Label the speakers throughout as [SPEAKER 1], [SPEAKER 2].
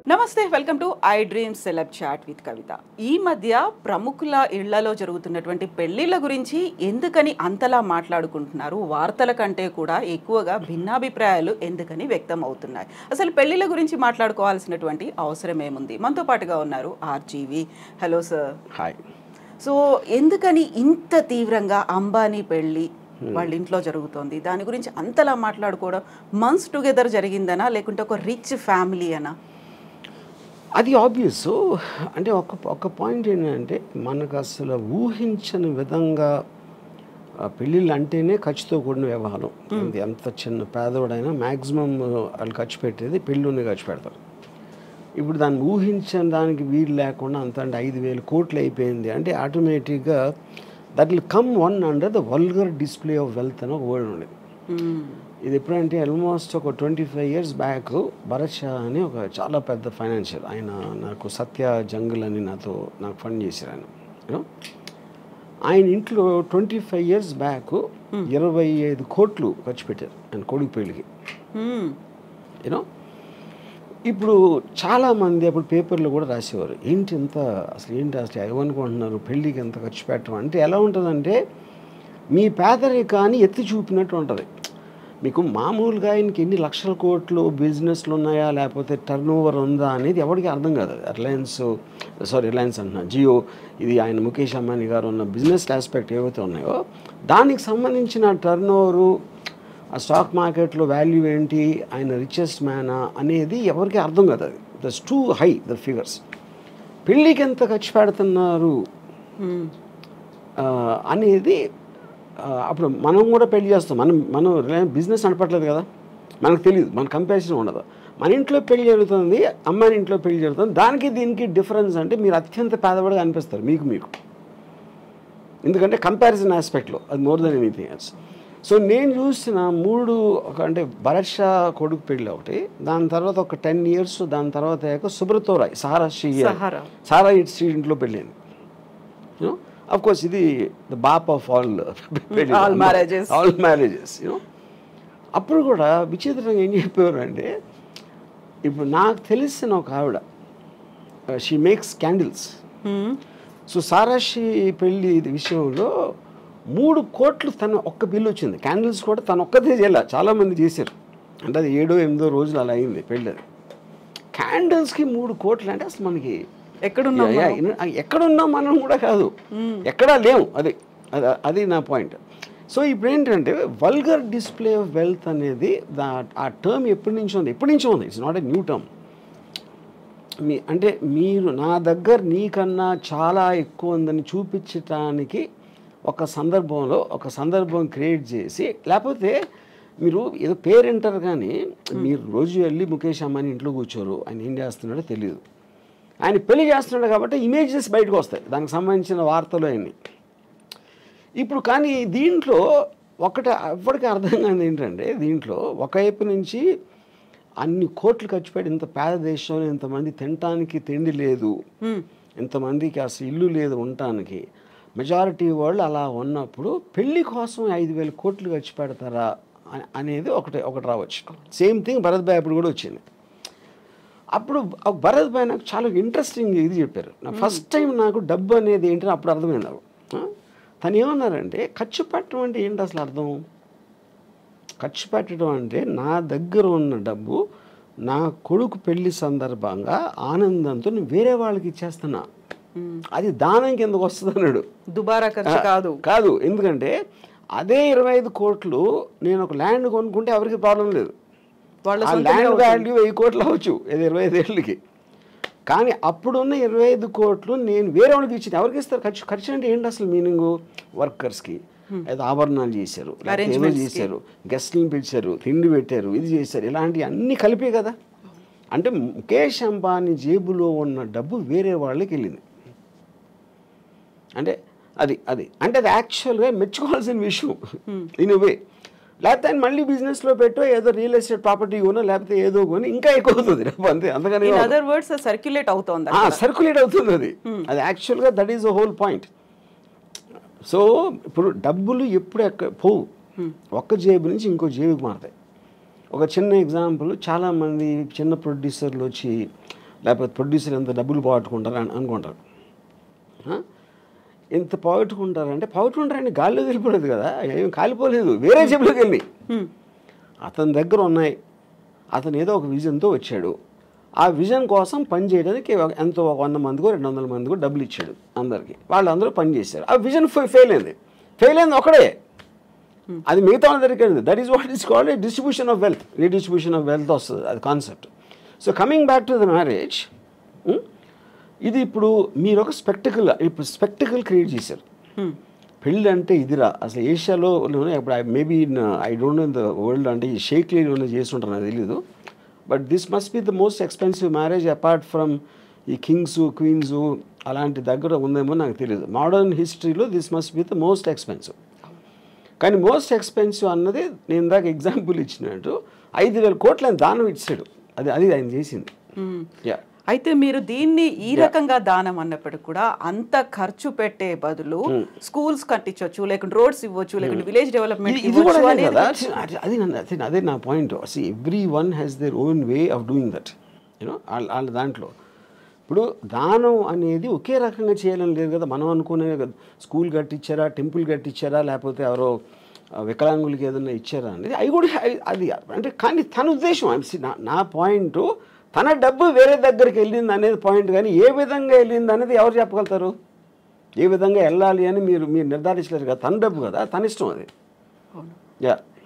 [SPEAKER 1] నమస్తే, welcome to iDream celeb chat with Kavitha. ఈ మధ్య ప్రముఖుల ఇళ్లలో జరుగుతున్నటువంటి పెళ్లిళ్ళ గురించి ఎందుకని అంతలా మాట్లాడుకుంటున్నారు? వార్తల కంటే కూడా ఎక్కువగా భిన్నాభిప్రాయాలు ఎందుకని వ్యక్తం అవుతున్నాయి? అసలు పెళ్లిళ్ళ గురించి మాట్లాడుకోవాల్సినటువంటి అవసరం ఏముంది? మనతో పాటుగా ఉన్నారు RGV. Hello sir.
[SPEAKER 2] Hi.
[SPEAKER 1] So ఎందుకని ఇంత తీవ్రంగా అంబానీ పెళ్ళి వాళ్ళ ఇంట్లో జరుగుతోంది? దాని గురించి అంతలా మాట్లాడుకోవడం మంత్స్ టుగెదర్ జరిగిందనా, లేకుంటే ఒక రిచ్ ఫ్యామిలీ అనా?
[SPEAKER 2] అది ఆబ్వియస్. అంటే ఒక పాయింట్ ఏంటంటే, మనకు అసలు ఊహించని విధంగా పెళ్ళిళ్ళు అంటేనే ఖర్చుతో కూడిన వ్యవహారం. ఎంత చిన్న పేదవాడైనా మ్యాక్సిమం వాళ్ళు ఖర్చు పెట్టేది పెళ్ళిలోనే ఖర్చు పెడతారు. ఇప్పుడు దాన్ని ఊహించని దానికి వీలు లేకుండా అంత అంటే 5,000 కోట్లు అయిపోయింది అంటే ఆటోమేటిక్గా that will come one under the vulgar display of wealth అని ఒక వర్డ్ ఉండేది. ఇది ఎప్పుడంటే ఆల్మోస్ట్ ఒక 25 years బ్యాక్ భరత్ షా అని ఒక చాలా పెద్ద ఫైనాన్షియల్, ఆయన నాకు సత్య జంగల్ అని నాకు ఫండ్ చేశారు ఆయన. ఆయన ఇంట్లో 25 years బ్యాక్ 25 కోట్లు ఖర్చు పెట్టారు ఆయన కొడుకు పెళ్ళికి. యూనో ఇప్పుడు చాలామంది అప్పుడు పేపర్లో కూడా రాసేవారు, అసలు ఏమనుకుంటున్నారు పెళ్ళికి ఎంత ఖర్చు పెట్టడం అంటే. ఎలా ఉంటుందంటే మీ పేదరికాన్ని ఎత్తి చూపినట్టు ఉంటుంది. మీకు మామూలుగా ఆయనకి ఎన్ని లక్షల కోట్లు బిజినెస్లు ఉన్నాయా లేకపోతే టర్న్ ఓవర్ ఉందా అనేది ఎవరికి అర్థం కాదు. రిలయన్స్ అంటున్నా, జియో, ఇది ఆయన ముఖేష్ అంబానీ గారు ఉన్న బిజినెస్ ఆస్పెక్ట్ ఏవైతే ఉన్నాయో దానికి సంబంధించిన టర్న్ ఓవరు, ఆ స్టాక్ మార్కెట్లో వాల్యూ ఏంటి, ఆయన రిచెస్ట్ మ్యానా అనేది ఎవరికి అర్థం కాదు. అది that's two high the figures. పెళ్ళికి ఎంత ఖర్చు పెడుతున్నారు అనేది అప్పుడు మనం కూడా పెళ్లి చేస్తాం. మనం బిజినెస్ నడపట్లేదు కదా, మనకు తెలియదు, మన కంపారిజన్ ఉండదు. మన ఇంట్లో పెళ్లి జరుగుతుంది, అమ్మాయి ఇంట్లో పెళ్లి జరుగుతుంది, దానికి దీనికి డిఫరెన్స్ అంటే మీరు అత్యంత పేదవాడిగా అనిపిస్తారు మీకు. ఎందుకంటే కంపారిజన్ ఆస్పెక్ట్లో అది more than anything else. So నేను చూసిన అంటే భరత్ షా కొడుకు పెళ్ళి ఒకటి, దాని తర్వాత ఒక 10 years, దాని తర్వాత సుబ్రతో రాయ్ సారా ఇంట్లో పెళ్ళింది. యూనో అఫ్ కోర్స్ ఇది ద బాప్ ఆఫ్ ఆల్ మ్యారేజెస్. యూనో అప్పుడు కూడా విచిత్రంగా ఏం చెప్పేవారు అంటే, ఇప్పుడు నాకు తెలిసిన ఒక ఆవిడ, షీ మేక్స్ క్యాండిల్స్. సో సారాషి పెళ్ళి విషయంలో 3 కోట్లు తన ఒక్క బిల్లు వచ్చింది. క్యాండిల్స్ కూడా తను ఒక్కదే చేయాల, చాలామంది చేశారు. అంటే అది 7-8 రోజులు అలా అయింది పెళ్ళి. అది క్యాండిల్స్కి 3 కోట్లు అంటే అసలు మనకి ఎక్కడున్నాం మనం కూడా కాదు, ఎక్కడా లేవు. అది నా పాయింట్. సో ఇప్పుడు ఏంటంటే వల్గర్ డిస్ప్లే ఆఫ్ వెల్త్ అనేది ఆ టర్మ్ ఎప్పటి నుంచో ఉంది. It's not a new term. అంటే మీరు నా దగ్గర నీకన్నా చాలా ఎక్కువ ఉందని చూపించటానికి ఒక సందర్భం క్రియేట్ చేసి, లేకపోతే మీరు ఏదో పేరెంటర్ కానీ మీరు రోజు వెళ్ళి ముఖేష్ అంబానీ ఇంట్లో కూర్చోరు, ఆయన ఏం చేస్తున్నాడో తెలియదు. ఆయన పెళ్లి చేస్తున్నాడు కాబట్టి ఇమేజెస్ బయటకు వస్తాయి, దానికి సంబంధించిన వార్తలు అన్నీ. ఇప్పుడు కానీ దీంట్లో ఎవరికి అర్థం కాదు ఏంటంటే, దీంట్లో ఒకవైపు నుంచి అన్ని కోట్లు ఖర్చు పెట్టి ఇంత పేద దేశంలో ఇంతమంది తినటానికి తిండి లేదు, ఇంతమందికి అసలు ఇల్లు లేదు ఉండటానికి, మెజారిటీ వాళ్ళు అలా ఉన్నప్పుడు పెళ్లి కోసం 5,000 కోట్లు ఖర్చు పెడతారా అనేది ఒకటి రావచ్చు. సేమ్ థింగ్ భరత్ భాయ్ అప్పుడు కూడా వచ్చింది. అప్పుడు భరత్ భాయ్ నాకు చాలా ఇంట్రెస్టింగ్ ఇది చెప్పారు. ఫస్ట్ టైం నాకు డబ్బు అనేది ఏంటని అప్పుడు అర్థమైంది నాకు. తను ఏమన్నారంటే, ఖర్చు పెట్టడం అంటే ఏంటి అసలు అర్థం? ఖర్చు పెట్టడం అంటే నా దగ్గర ఉన్న డబ్బు నా కొడుకు పెళ్లి సందర్భంగా ఆనందంతో నేను వేరే వాళ్ళకి ఇచ్చేస్తున్నా, అది దానం కిందకు వస్తుంది అన్నాడు.
[SPEAKER 1] దుబారా ఖర్చు
[SPEAKER 2] కాదు. ఎందుకంటే అదే 25 కోట్లు నేను ఒక ల్యాండ్ కొనుక్కుంటే ఎవరికి ప్రాబ్లం లేదు, ఆ ల్యాండ్ వాల్యూ 1000 కోట్లు అవ్వచ్చు 25 ఏళ్ళకి. కానీ అప్పుడున్న 25 కోట్లు నేను వేరే వాళ్ళకి ఇచ్చింది. ఎవరికి ఇస్తారు? ఖర్చు అంటే ఏంటి అసలు మీనింగు? వర్కర్స్కి ఏదో ఆభరణాలు చేశారు, ఏదో చేశారు, గెస్ట్లను పిలిచారు, తిండి పెట్టారు, ఇది చేశారు, ఇలాంటివి అన్నీ కలిపే కదా. అంటే ముఖేష్ అంబానీ జేబులో ఉన్న డబ్బు వేరే వాళ్ళకి వెళ్ళింది. అంటే అది యాక్చువల్గా మెచ్చుకోవాల్సిన విషయం ఇన్ వే. లేకపోతే ఆయన మళ్ళీ బిజినెస్లో పెట్టో ఏదో రియల్ ఎస్టేట్ ప్రాపర్టీ కొనో లేకపోతే ఏదో కొని ఇంకా ఎక్కువ అవుతుంది అంతే. అందుకని
[SPEAKER 1] సర్క్యులేట్ అవుతుంది
[SPEAKER 2] అది యాక్చువల్గా that is the whole point. So ఇప్పుడు డబ్బులు ఎప్పుడు పోవు, ఒక్క జేబు నుంచి ఇంకో జేబుకి మారుతాయి. ఒక చిన్న ఎగ్జాంపుల్, చాలామంది చిన్న ప్రొడ్యూసర్లు వచ్చి లేకపోతే ప్రొడ్యూసర్ ఎంత డబ్బులు పోగొట్టుకుంటారు అని అనుకుంటారు. ఎంత పోగొట్టుకుంటారంటే పోగొట్టుకుంటారండి, గాల్లో వెళ్ళిపోలేదు కదా, ఏం కాలిపోలేదు, వేరే జేబులోకి వెళ్ళి అతని దగ్గర ఉన్నాయి. అతను ఏదో ఒక విజన్తో వచ్చాడు. ఆ విజన్ కోసం పని చేయడానికి ఎంతో 100 మందికో 200 మందికో డబ్బులు ఇచ్చాడు అందరికీ. వాళ్ళందరూ పని చేశారు. ఆ విజన్ ఫెయిల్ అయింది ఒకడే. అది మిగతా వాళ్ళ దగ్గరికి వెళ్ళింది. That is what is called a distribution of wealth, redistribution of wealth వస్తుంది అది concept. So coming back to the marriage, ఇది ఇప్పుడు మీరు ఒక స్పెక్టికల్ క్రియేట్ చేశారు. పెళ్ళి అంటే ఇదిరా అసలు ఏషియాలో ఇప్పుడు maybe I don't know in the world, అంటే ఈ షేక్లీలో చేస్తుంటారు నాకు తెలీదు. But this must be the most expensive marriage apart from ఈ కింగ్స్ క్వీన్స్ అలాంటి దగ్గర ఉందేమో నాకు తెలియదు. మోడర్న్ హిస్టరీలో this must be the most expensive. కానీ మోస్ట్ ఎక్స్పెన్సివ్ అన్నది నేను ఇందాక ఎగ్జాంపుల్ ఇచ్చినట్టు 5,000 కోట్లు ఆయన దానం ఇచ్చాడు. అది ఆయన చేసింది.
[SPEAKER 1] అయితే మీరు దీన్ని ఈ రకంగా దానం అన్నప్పటికీ కూడా అంత ఖర్చు పెట్టే బదులు స్కూల్స్ కట్టించవచ్చు, లేకుంటే రోడ్స్ ఇవ్వచ్చు, లేకుంటే విలేజ్ డెవలప్మెంట్
[SPEAKER 2] అదే నా point. Every one has their own way of doing that, you know. వాళ్ళ దాంట్లో ఇప్పుడు దానం అనేది ఒకే రకంగా చేయాలని లేదు కదా. మనం అనుకునే స్కూల్ కట్టించారా, టెంపుల్ కట్టించారా, లేకపోతే ఎవరో వికలాంగులకి ఏదైనా ఇచ్చారా అనేది అవి కూడా అది అంటే. కానీ తన ఉద్దేశం, నా పాయింట్ తన డబ్బు వేరే దగ్గరికి వెళ్ళింది అనేది పాయింట్. కానీ ఏ విధంగా వెళ్ళింది అనేది ఎవరు చెప్పగలుగుతారు? ఏ విధంగా వెళ్ళాలి అని మీరు నిర్ధారించలేరు కదా. తన డబ్బు కదా, తన ఇష్టం అది.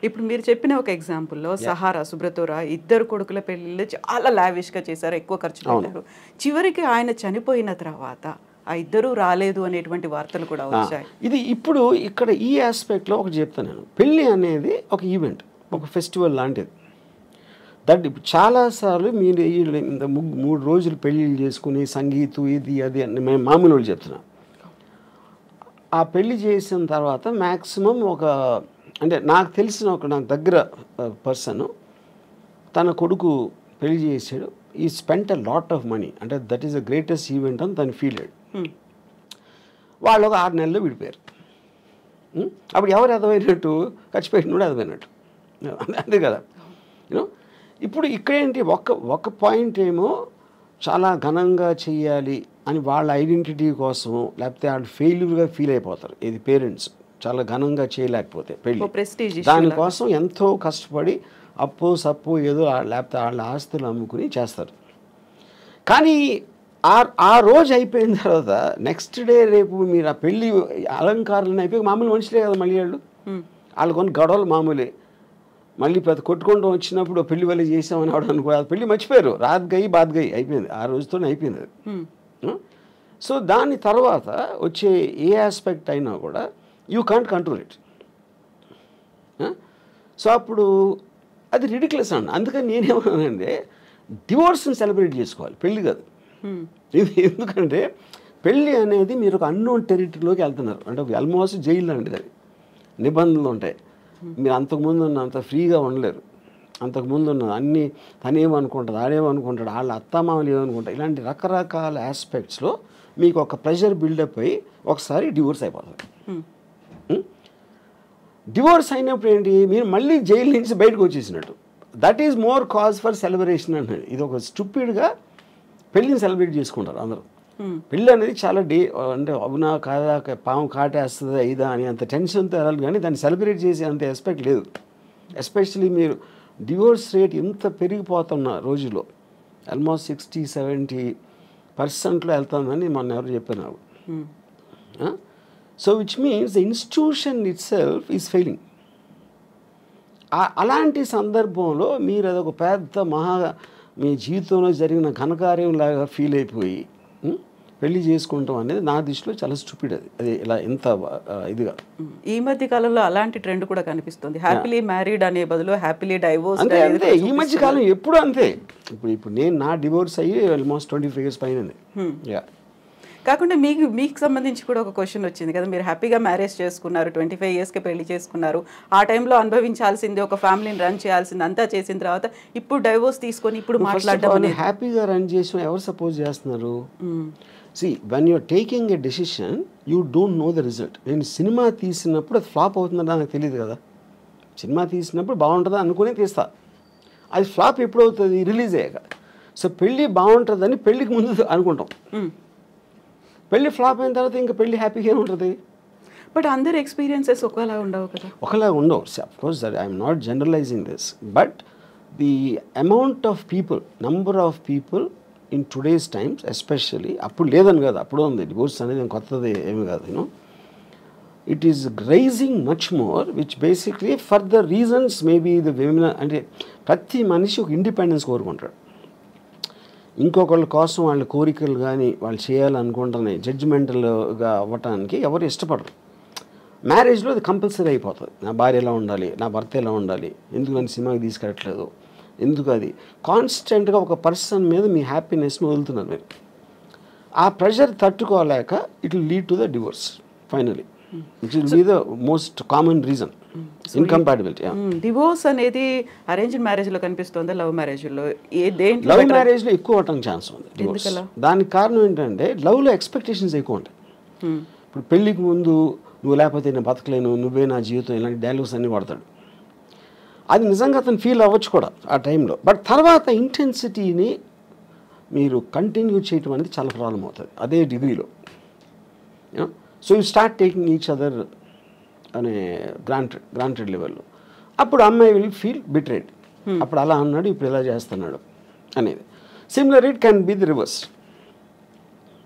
[SPEAKER 1] ఇప్పుడు మీరు చెప్పిన ఒక ఎగ్జాంపుల్లో సహారా, సుబ్రతోరా ఇద్దరు కొడుకుల పెళ్ళిళ్ళు చాలా లావిష్గా చేశారు, ఎక్కువ ఖర్చు పెట్టారు. చివరికి ఆయన చనిపోయిన తర్వాత ఆ ఇద్దరు రాలేదు అనేటువంటి వార్తలు కూడా వచ్చాయి.
[SPEAKER 2] ఇది ఇప్పుడు ఇక్కడ ఈ ఆస్పెక్ట్లో ఒకటి చెప్తాను నేను. పెళ్ళి అనేది ఒక ఈవెంట్, ఒక ఫెస్టివల్ లాంటిది. దట్ చాలాసార్లు మీరు 3 రోజులు పెళ్ళిళ్ళు చేసుకుని సంగీతం ఇది అది అని మేము మామూలు వాళ్ళు చెప్తున్నాం. ఆ పెళ్ళి చేసిన తర్వాత మ్యాక్సిమం అంటే నాకు తెలిసిన నాకు దగ్గర పర్సన్ తన కొడుకు పెళ్లి చేసాడు. He spent a lot of money, అంటే that is the greatest event అని తను ఫీల్ అయ్యాడు. వాళ్ళు ఒక 6 నెలల్లో విడిపోయారు. అప్పుడు ఎవరు ఎదవైనట్టు? ఖర్చు పెట్టినోడు ఎదవైనట్టు, అంతే కదా. యూనో ఇప్పుడు ఇక్కడేంటి, ఒక పాయింట్ ఏమో చాలా ఘనంగా చెయ్యాలి అని వాళ్ళ ఐడెంటిటీ కోసం, లేకపోతే వాళ్ళు ఫెయిల్యూర్గా ఫీల్ అయిపోతారు. ఇది పేరెంట్స్ చాలా ఘనంగా చేయలేకపోతే పెళ్ళి, దానికోసం ఎంతో కష్టపడి అప్పు సప్పు ఏదో లేకపోతే వాళ్ళ ఆస్తులు అమ్ముకుని చేస్తారు. కానీ ఆ రోజు అయిపోయిన తర్వాత నెక్స్ట్ డే రేపు మీరు ఆ పెళ్ళి అలంకారాలను అయిపోయి మామూలు మనుషులే కదా మళ్ళీ వాళ్ళు కొన్ని గొడవలు మామూలే. మళ్ళీ పెద్ద కొట్టుకుంటూ వచ్చినప్పుడు పెళ్లి వల్ల చేసామని ఆవిడ అనుకో, అది పెళ్ళి మర్చిపోయారు. రాత్ గయి బాత్ గయి అయిపోయింది, ఆ రోజుతోనే అయిపోయింది అది. సో దాని తర్వాత వచ్చే ఏ ఆస్పెక్ట్ అయినా కూడా you can't control it. So అప్పుడు అది రిడిక్యులస్ అండి. అందుకని నేనేమన్నానంటే డివోర్స్ని సెలబ్రేట్ చేసుకోవాలి, పెళ్ళి కాదు. ఎందుకంటే పెళ్ళి అనేది మీరు ఒక అన్నోన్ టెరిటరీలోకి వెళ్తున్నారు, అంటే ఆల్మోస్ట్ జైలు లాంటిది. అది నిబంధనలు ఉంటాయి. మీరు అంతకుముందు అంత ఫ్రీగా ఉండలేరు. అంతకుముందు ఉన్న అన్నీ తనేమనుకుంటుంది, ఆడేమనుకుంటాడు, వాళ్ళ అత్తమామలు ఏమనుకుంటారు, ఇలాంటి రకరకాల ఆస్పెక్ట్స్లో మీకు ఒక ప్రెషర్ బిల్డప్ అయ్యి ఒకసారి డివోర్స్ అయిపోతుంది. డివోర్స్ అయినప్పుడు ఏంటి, మీరు మళ్ళీ జైలు నుంచి బయటకు వచ్చేసినట్టు. That is more cause for celebration అన్నది. ఇది ఒక స్టూపిడ్గా పెళ్ళిని సెలబ్రేట్ చేసుకుంటారు అందరూ. పెళ్ళి అనేది చాలా అంటే అవునా కాదా, పాము కాటేస్తుందా ఇదా అని అంత టెన్షన్తో వెళ్ళాలి. కానీ దాన్ని సెలబ్రేట్ చేసే అంత ఎస్పెక్ట్ లేదు. ఎస్పెషలీ మీరు డివోర్స్ రేట్ ఎంత పెరిగిపోతున్న రోజుల్లో, ఆల్మోస్ట్ 60-70% వెళ్తుందని మొన్న ఎవరు చెప్పారు నాకు. So which means the institution it self is failing. అలాంటి సందర్భంలో మీరు అదొక పెద్ద మీ జీవితంలో జరిగిన ఘనకార్యం లాగా ఫీల్ అయిపోయి పెళ్లి చేసుకుంటాం అనేది నా దృష్టిలో చాలా స్టూపిడ్. అది ఇలా ఎంత ఇదిగా.
[SPEAKER 1] ఈ మధ్య కాలంలో అలాంటి ట్రెండ్ కూడా కనిపిస్తుంది. హ్యాపీలీ మ్యారీడ్ అనే బదులు హ్యాపీలీ డైవోర్స్.
[SPEAKER 2] అంతే ఈ మధ్య కాలం ఎప్పుడు అంతే. ఇప్పుడు నేను నా డివోర్స్ అయ్యి ఆల్మోస్ట్ 25 years పైన.
[SPEAKER 1] కాకుండా మీకు సంబంధించి కూడా ఒక క్వశ్చన్ వచ్చింది కదా, మీరు హ్యాపీగా మ్యారేజ్ చేసుకున్నారు, 25 yearsకి పెళ్లి చేసుకున్నారు. ఆ టైంలో అనుభవించాల్సింది, ఒక ఫ్యామిలీని రన్ చేయాల్సింది అంతా చేసిన తర్వాత ఇప్పుడు డైవోర్స్ తీసుకొని ఇప్పుడు మాట్లాడడం.
[SPEAKER 2] హ్యాపీగా రన్ చేసిన ఎవరు సపోజ్ చేస్తున్నారు? See, when you're taking a decision, you don't know the result. నేను సినిమా తీసినప్పుడు అది ఫ్లాప్ అవుతుందని నాకు తెలియదు కదా. సినిమా తీసినప్పుడు బాగుంటుందా అనుకుని తీస్తా. అది ఫ్లాప్ ఎప్పుడు అవుతుంది? రిలీజ్ అయ్యాక. సో పెళ్ళి బాగుంటుందని పెళ్ళికి ముందు అనుకుంటాం. పెళ్ళి ఫ్లాప్ అయిన తర్వాత ఇంకా పెళ్ళి హ్యాపీగా ఉంటుంది.
[SPEAKER 1] బట్ అందరి ఎక్స్పీరియన్సెస్ ఒకలా ఉండవు కదా.
[SPEAKER 2] ఒకలా ఉండవు. Of course that I'm not generalising this, but the amount of people, number of people in today's times especially, అప్పుడు లేదని కాదు, అప్పుడు ఉంది, డివోర్స్ అనేది కొత్తది ఏమి కాదు, you know, it is rising much more, which basically for the reasons maybe the women, అంటే ప్రతి మనిషి ఒక ఇండిపెండెన్స్ కోరుకుంటాడు. ఇంకొకళ్ళ కోసం వాళ్ళ కోరికలు కానీ వాళ్ళు చేయాలనుకుంటున్నాయి జడ్జిమెంటల్గా అవ్వటానికి ఎవరు ఇష్టపడరు. మ్యారేజ్లో అది కంపల్సరీ అయిపోతుంది. నా భార్య ఎలా ఉండాలి, నా భర్త ఎలా ఉండాలి, ఎందుకు నన్ను సినిమాకి తీసుకెళ్ళట్లేదు, ఎందుకు, అది కాన్స్టెంట్గా ఒక పర్సన్ మీద మీ హ్యాపీనెస్ని వదులుతున్నారు మీరు. ఆ ప్రెషర్ తట్టుకోలేక it will lead to the divorce finally, which will be the most common reason, incompatibility.
[SPEAKER 1] Divorce అనేది అరేంజ్డ్ మ్యారేజ్లో కనిపిస్తుందా, లవ్ మ్యారేజ్లో?
[SPEAKER 2] లవ్ మ్యారేజ్లో ఎక్కువ అవటానికి ఛాన్స్ ఉంది డివోర్స్. దానికి కారణం ఏంటంటే లవ్లో ఎక్స్పెక్టేషన్స్ ఎక్కువ ఉంటాయి. ఇప్పుడు పెళ్ళికి ముందు నువ్వు లేకపోతే నేను బతకలేను, నువ్వే నా జీవితం, ఇలాంటి డైలాగ్స్ అన్నీ వాడతాడు. అది నిజంగా అతను ఫీల్ అవ్వచ్చు కూడా ఆ టైంలో. బట్ తర్వాత ఇంటెన్సిటీని మీరు కంటిన్యూ చేయటం అనేది చాలా ప్రాబ్లం అవుతుంది అదే డిగ్రీలో. So you start taking each other అనే గ్రాంటెడ్ లెవెల్లో. అప్పుడు అమ్మాయి విల్ ఫీల్ బిట్రేడ్. అప్పుడు అలా అన్నాడు, ఇప్పుడు ఇలా చేస్తున్నాడు అనేది. Similar it can be the reverse.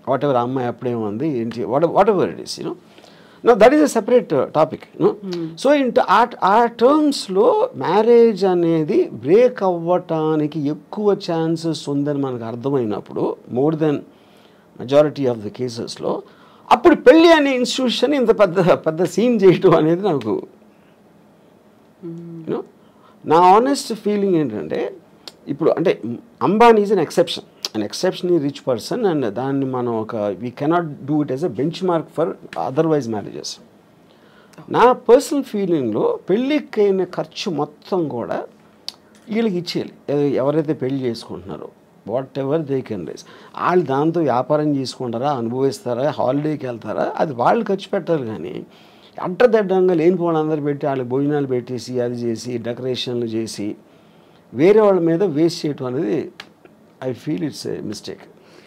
[SPEAKER 2] What ever అమ్మాయి అప్పుడేముంది ఏంటి, what ever it is, you know. Know that is a separate topic, you know. So ఆ టర్మ్స్లో మ్యారేజ్ అనేది బ్రేక్ అవ్వటానికి ఎక్కువ ఛాన్సెస్ ఉందని మనకు అర్థమైనప్పుడు, more than majority of the కేసెస్లో, అప్పుడు పెళ్ళి అనే ఇన్స్టిట్యూషన్ ఇంత పెద్ద సీన్ చేయటం అనేది నాకు, యూనో, నా ఆనెస్ట్ ఫీలింగ్ ఏంటంటే, ఇప్పుడు అంటే Ambani is an exceptionally rich person, and దాన్ని మనం we cannot do it as a bench mark for otherwise marriages. నా పర్సనల్ ఫీలింగ్లో పెళ్ళికైన ఖర్చు మొత్తం కూడా వీళ్ళకి ఇచ్చేయాలి. ఎవరైతే పెళ్లి చేసుకుంటున్నారో whatever they can raise, వాళ్ళు దాంతో వ్యాపారం చేసుకుంటారా, అనుభవిస్తారా, హాలిడేకి వెళ్తారా, అది వాళ్ళు ఖర్చు పెట్టాలి. కానీ అడ్డదడ్డంగా లేనిపోవడం అందరు పెట్టి వాళ్ళకి భోజనాలు పెట్టేసి అది చేసి డెకరేషన్లు చేసి వేరే వాళ్ళ మీద వేస్ట్ చేయటం అనేది I feel it's a mistake.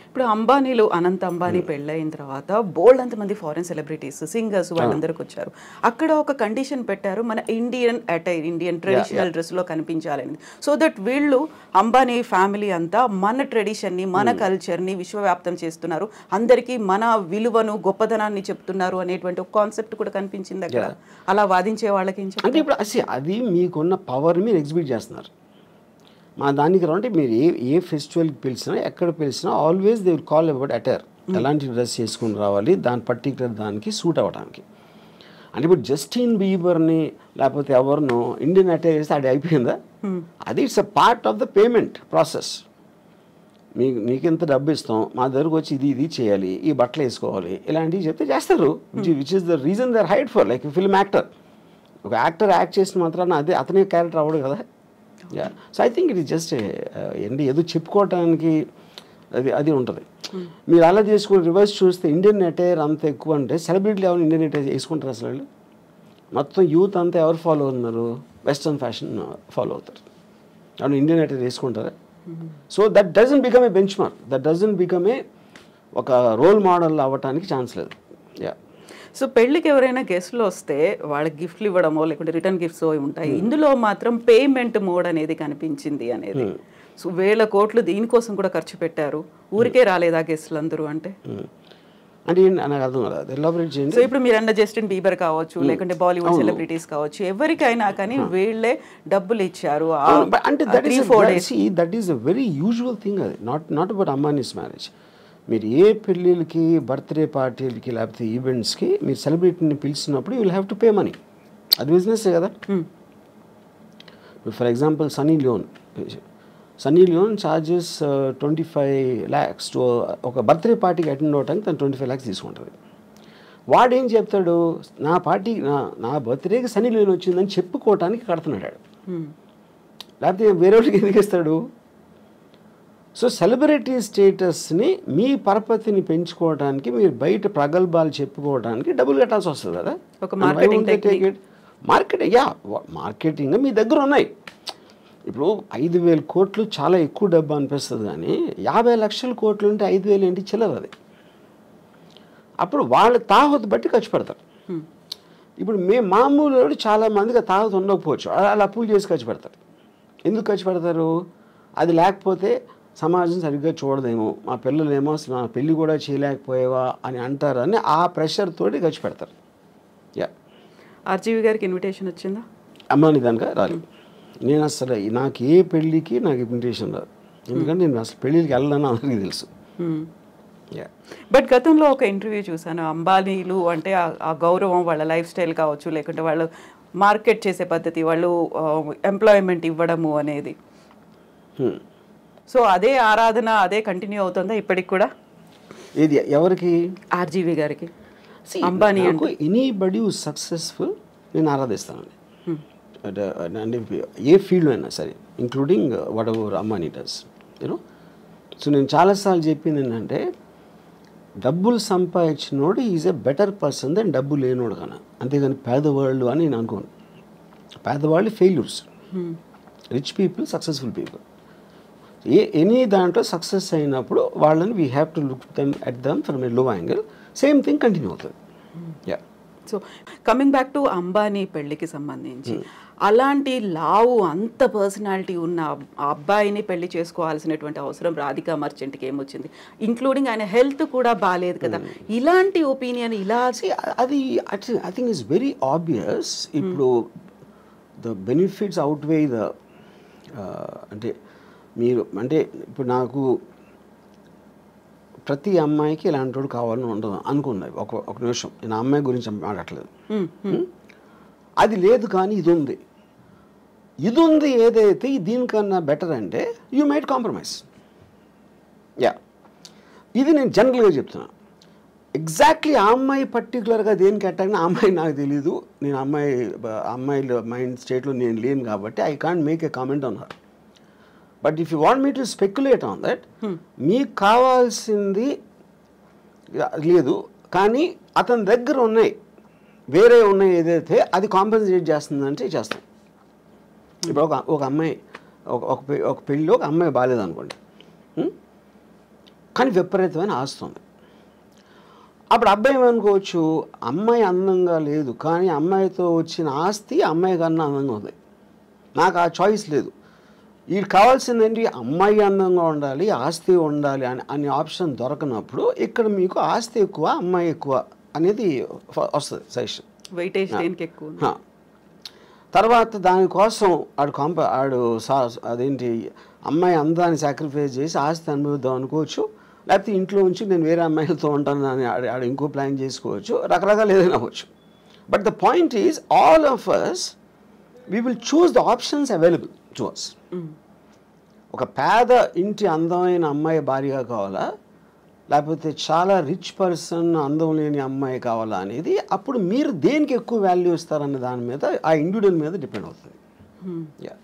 [SPEAKER 1] ఇప్పుడు అంబానీలు, అనంత్ అంబానీ పెళ్ళైన తర్వాత బోల్డ్ అంతమంది ఫారెన్ సెలబ్రిటీస్, సింగర్స్ వాళ్ళందరికి వచ్చారు. అక్కడ ఒక కండిషన్ పెట్టారు, మన ఇండియన్ అటైర్, ఇండియన్ ట్రెడిషనల్ డ్రెస్లో కనిపించాలని. సో దట్ వీళ్ళు అంబానీ ఫ్యామిలీ అంతా మన ట్రెడిషన్ని, మన కల్చర్ని విశ్వవ్యాప్తం చేస్తున్నారు, అందరికీ మన విలువను గొప్పతనాన్ని చెప్తున్నారు అనేటువంటి ఒక కాన్సెప్ట్ కూడా కనిపించింది అక్కడ. అలా వాదించే వాళ్ళకి
[SPEAKER 2] అంటే ఇప్పుడు అది మీకున్న పవర్ మీరు ఎగ్జిబిట్ చేస్తున్నారు. మా దానికి రావంటే మీరు ఏ ఫెస్టివల్కి పిలిచినా ఎక్కడ పిలిచినా always they will call about attire. ఎలాంటి డ్రెస్ చేసుకుని రావాలి, దాని పర్టికులర్ దానికి సూట్ అవ్వడానికి. అంటే ఇప్పుడు జస్టిన్ బీబర్ని లేకపోతే ఎవరినో ఇండియన్ అటైర్ చేస్తే అది అయిపోయిందా? అది it's a part of the payment process. మీకు ఎంత డబ్బు ఇస్తాం, మా దగ్గరకు వచ్చి ఇది చేయాలి, ఈ బట్టలు వేసుకోవాలి, ఇలాంటివి చెప్తే చేస్తారు. Which is the reason they are hide for. Like film actor, ఒక యాక్టర్ యాక్ట్ చేసిన మాత్రాన అదే అతనే క్యారెక్టర్ అవ్వడు కదా. So I think it is just ఏంటి ఏదో చెప్పుకోవటానికి అది ఉంటుంది. మీరు అలా చేసుకుని రివర్స్ చూస్తే ఇండియన్ అటైర్ అంత ఎక్కువ అంటే సెలబ్రిటీలు ఎవరు ఇండియన్ అటైర్ వేసుకుంటారు అసలు? వాళ్ళు మొత్తం యూత్ అంతా ఎవరు ఫాలో అవుతున్నారు? వెస్ట్రన్ ఫ్యాషన్ ఫాలో అవుతారు. అవును, ఇండియన్ అటైర్ వేసుకుంటారా? So that doesn't become a bench mark, that doesn't become a ఒక రోల్ మోడల్ అవ్వటానికి ఛాన్స్ లేదు.
[SPEAKER 1] సో పెళ్ళికి ఎవరైనా గెస్ట్లు వస్తే వాళ్ళకి గిఫ్ట్లు ఇవ్వడమో లేకుంటే రిటర్న్ గిఫ్ట్స్ ఉంటాయి. ఇందులో మాత్రం పేమెంట్ మోడ్ అనేది కనిపించింది అనేది. సో 1000 కోట్లు దీనికోసం కూడా ఖర్చు పెట్టారు. ఊరికే రాలేదా గెస్ట్లు అందరూ? అంటే
[SPEAKER 2] నాకు అర్థం కాదు, ఎలాబరేట్ చేయండి.
[SPEAKER 1] సో ఇప్పుడు మీరు అన్న జస్టిన్ బీబర్ కావచ్చు, లేకుంటే బాలీవుడ్ సెలబ్రిటీస్ కావచ్చు, ఎవరికైనా కానీ వీళ్ళే డబ్బులు ఇచ్చారు.
[SPEAKER 2] అంటే that is a very usual thing. అది నాట్ అబౌట్ అంబానీస్ మ్యారేజ్. మీరు ఏ పెళ్ళిళ్ళకి, బర్త్డే పార్టీలకి లేకపోతే ఈవెంట్స్కి మీరు సెలబ్రిటీని పిలిచినప్పుడు you will have to pay money. అది బిజినెస్సే కదా. For example Sunny Leone charges 25 lakhs to ఒక బర్త్డే పార్టీకి అటెండ్ అవడానికి తను 25 lakhs తీసుకుంటుంది. వాడేం చెప్తాడు, నా బర్త్డేకి సన్నీ లియోన్ వచ్చిందని చెప్పుకోవటానికి కడుతున్నాడు. లేకపోతే వేరే వాళ్ళకి ఎందుకు ఇస్తాడు? సో సెలబ్రిటీ స్టేటస్ని మీ పరపతిని పెంచుకోవడానికి మీరు బయట ప్రగల్భాలు చెప్పుకోవడానికి డబ్బులు కట్టాల్సి వస్తుంది కదా. మార్కెటింగ్ మీ దగ్గర ఉన్నాయి. ఇప్పుడు 5,000 కోట్లు చాలా ఎక్కువ డబ్బు అనిపిస్తుంది, కానీ 50 లక్షల కోట్లు ఉంటే 5,000 ఏంటి చిల్లర అది. అప్పుడు వాళ్ళ తాహతు బట్టి ఖర్చు పెడతారు. ఇప్పుడు మామూలు చాలా మందికి తాహతు ఉండకపోవచ్చు, అలా అప్పులు చేసి ఖర్చు పెడతారు. ఎందుకు ఖర్చు పెడతారు? అది లేకపోతే సమాజం సరిగ్గా చూడదేమో, మా పిల్లలేమో అసలు నా పెళ్ళి కూడా చేయలేకపోయేవా అని అంటారని ఆ ప్రెషర్ తోటి ఖర్చు పెడతారు. యా.
[SPEAKER 1] ఆర్జీవి గారికి ఇన్విటేషన్ వచ్చిందా?
[SPEAKER 2] అమ్మాని దానిక రాలేదు. నేను అసలు నాకు ఏ పెళ్ళికి నాకు ఇన్విటేషన్ రాదు, ఎందుకంటే నేను అసలు పెళ్ళికి వెళ్ళాలని అందరికీ తెలుసు.
[SPEAKER 1] బట్ గతంలో ఒక ఇంటర్వ్యూ చూసాను, అంబానీలు అంటే ఆ గౌరవం, వాళ్ళ లైఫ్ స్టైల్ కావచ్చు, లేకుంటే వాళ్ళు మార్కెట్ చేసే పద్ధతి, వాళ్ళు ఎంప్లాయ్మెంట్ ఇవ్వడము అనేది, సో అదే ఆరాధన అదే కంటిన్యూ అవుతుందా ఇప్పటికి కూడా?
[SPEAKER 2] ఇది ఎవరికి?
[SPEAKER 1] ఆర్జీవి గారికి. అంబానీ అంటే
[SPEAKER 2] ఎనీబడి హూ సక్సెస్ఫుల్ నేను ఆరాధిస్తానండి, అంటే ఏ ఫీల్డ్ అయినా సరే, including whatever Ambani does, you know. So నేను చాలాసార్లు చెప్పింది ఏంటంటే, డబ్బులు సంపాదించినోడు is a better person than డబ్బు లేనోడు కన్నా, అంతేగాని పేదవాళ్ళు అని నేను అనుకోను. పేదవాళ్ళు failures, rich people successful people. Any దాంట్లో సక్సెస్ అయినప్పుడు వాళ్ళని we have to look them at them from a low angle. Same thing continue అవుతుంది. Yeah.
[SPEAKER 1] So coming back to Ambani పెళ్ళికి సంబంధించి, అలాంటి లావు అంత పర్సనాలిటీ ఉన్న ఆ అబ్బాయిని పెళ్లి చేసుకోవాల్సినటువంటి అవసరం రాధికా మర్చెంట్కి ఏమొచ్చింది? ఇంక్లూడింగ్ ఆయన హెల్త్ కూడా బాగాలేదు కదా, ఇలాంటి ఒపీనియన్ ఇలా
[SPEAKER 2] అది I think it's very obvious. ఇప్పుడు ద బెనిఫిట్స్ అవుట్వే ద, అంటే మీరు అంటే ఇప్పుడు నాకు ప్రతి అమ్మాయికి ఇలాంటి వాడు కావాలని ఉండదు అనుకున్నది. ఒక నిమిషం, నేను ఆ అమ్మాయి గురించి మాట్లాడలేదు. అది లేదు, కానీ ఇది ఉంది. ఇది ఉంది ఏదైతే దీనికన్నా బెటర్ అంటే యూ మైట్ కాంప్రమైజ్. యా, ఇది నేను జనరల్గా చెప్తున్నా. ఎగ్జాక్ట్లీ ఆ అమ్మాయి పర్టికులర్గా దేనికి అటాక్ ఆ అమ్మాయి నాకు తెలీదు. నేను అమ్మాయిల మైండ్ స్టేట్లో నేను లేను కాబట్టి I can't make a comment on her. But if you want me to speculate on that, మీకు కావాల్సింది లేదు కానీ అతని దగ్గర ఉన్నాయి, వేరే ఉన్నాయి ఏదైతే అది కాంపెన్సేట్ చేస్తుందంటే చేస్తాం. ఇప్పుడు ఒక అమ్మాయి ఒక పెళ్ళిలో ఒక అమ్మాయి బాగాలేదు అనుకోండి, కానీ విపరీతమైన ఆస్తుంది. అప్పుడు అబ్బాయి ఏమనుకోవచ్చు, అమ్మాయి అందంగా లేదు కానీ అమ్మాయితో వచ్చిన ఆస్తి అమ్మాయి కన్నా అందంగా ఉంది, నాకు ఆ చాయిస్ లేదు. వీడికి కావాల్సిందేంటి, అమ్మాయి అందంగా ఉండాలి, ఆస్తి ఉండాలి అనే ఆప్షన్ దొరకనప్పుడు ఇక్కడ మీకు ఆస్తి ఎక్కువ అమ్మాయి ఎక్కువ అనేది వస్తుంది సజెషన్.
[SPEAKER 1] వెయిటేజ్ దేనికి ఎక్కువ.
[SPEAKER 2] తర్వాత దానికోసం ఆడు అదేంటి అమ్మాయి అందాన్ని సాక్రిఫైస్ చేసి ఆస్తి అనుభవిద్దాం అనుకోవచ్చు, లేకపోతే ఇంట్లో ఉంచి నేను వేరే అమ్మాయిలతో ఉంటాను అని ఆడు ఇంకో ప్లాన్ చేసుకోవచ్చు, రకరకాల ఏదైనా అవ్వచ్చు. But the point is all of us we will choose the options available to us. ఒక పేద ఇంటి అందమైన అమ్మాయి భార్యగా కావాలా, లేకపోతే చాలా రిచ్ పర్సన్ అందం లేని అమ్మాయి కావాలా అనేది అప్పుడు మీరు దేనికి ఎక్కువ వాల్యూ ఇస్తారనే దాని మీద ఆ ఇండివిజువల్ మీద డిపెండ్ అవుతుంది. యా.